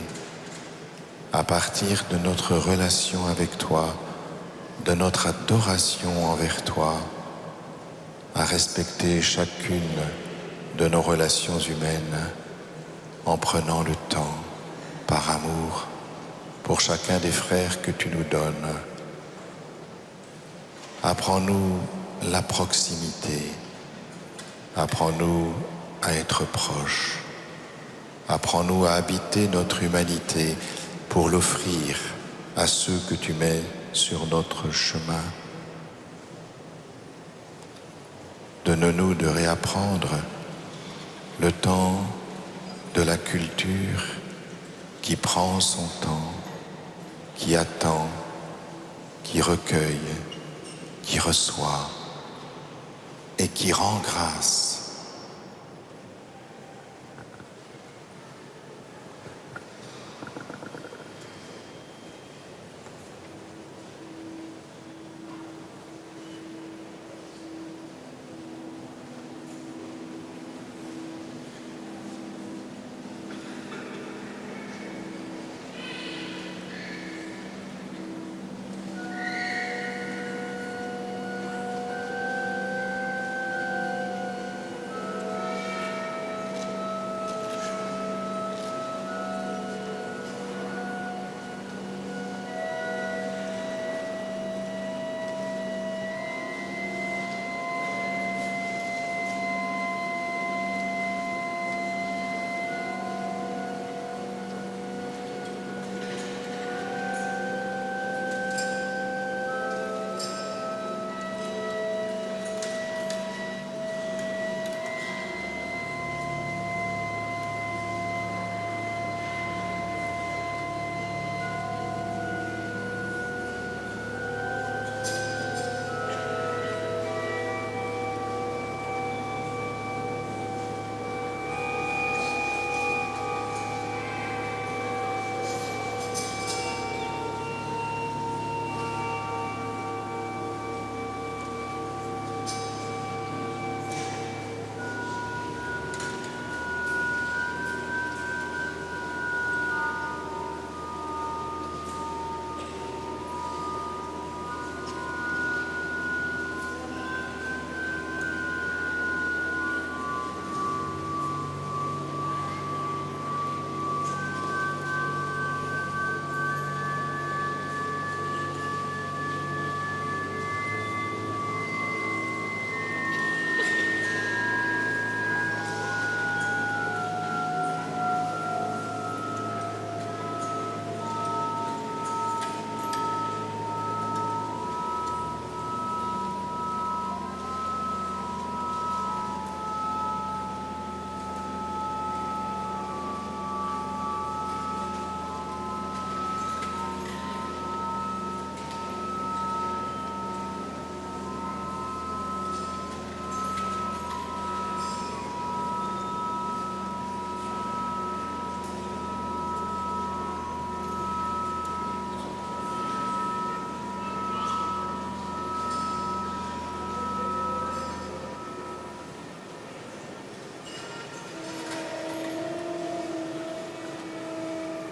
à partir de notre relation avec toi, de notre adoration envers toi, à respecter chacune de nos relations humaines en prenant le temps, par amour, pour chacun des frères que tu nous donnes. Apprends-nous la proximité, apprends-nous à être proches, apprends-nous à habiter notre humanité pour l'offrir à ceux que tu mets sur notre chemin. Donne-nous de réapprendre le temps de la culture qui prend son temps, qui attend, qui recueille, qui reçoit et qui rend grâce.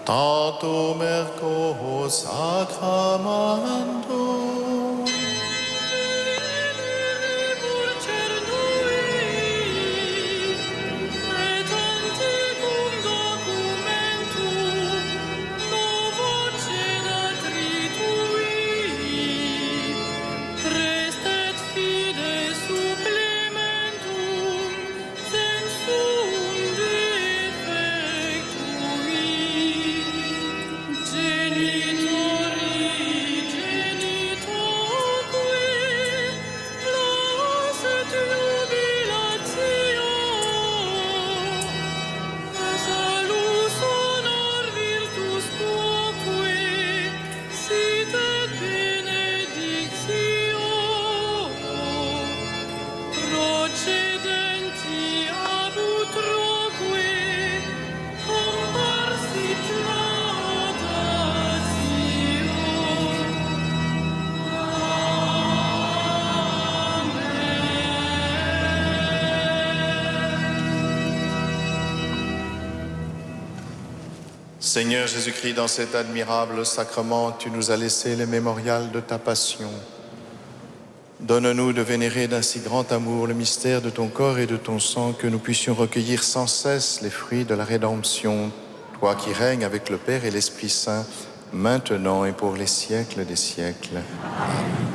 Tantum ergo sacramentum. Seigneur Jésus-Christ, dans cet admirable sacrement, tu nous as laissé le mémorial de ta passion. Donne-nous de vénérer d'un si grand amour le mystère de ton corps et de ton sang, que nous puissions recueillir sans cesse les fruits de la rédemption, toi qui règnes avec le Père et l'Esprit Saint, maintenant et pour les siècles des siècles. Amen.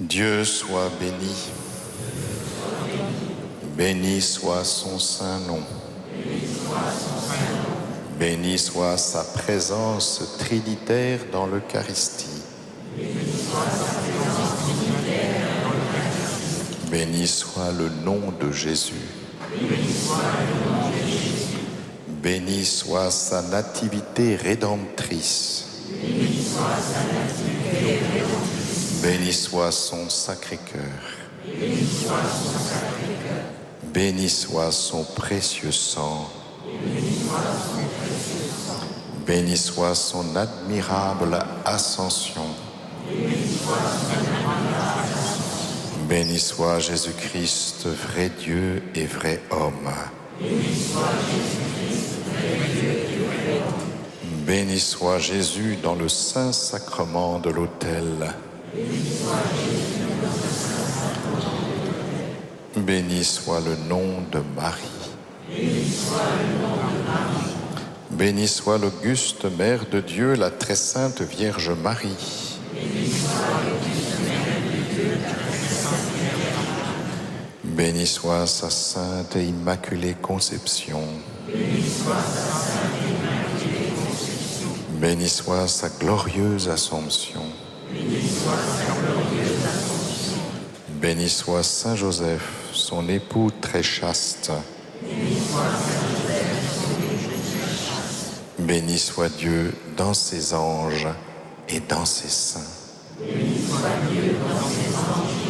Dieu soit béni. Béni soit son saint nom. Béni soit sa présence trinitaire dans l'Eucharistie. Béni soit le nom de Jésus. Béni soit sa nativité rédemptrice. Béni soit son Sacré-Cœur. Béni soit son précieux sang. Béni soit son admirable ascension. Béni soit Jésus-Christ, vrai Dieu et vrai homme. Béni soit Jésus dans le saint sacrement de l'autel. Béni soit le nom de Marie. Béni soit l'auguste Mère de Dieu, la très sainte Vierge Marie. Béni soit sa sainte et immaculée conception. Béni soit sa glorieuse assomption. Béni soit Saint Joseph, son époux très chaste. Béni soit Dieu dans ses anges et dans ses saints. Béni soit Dieu dans ses anges.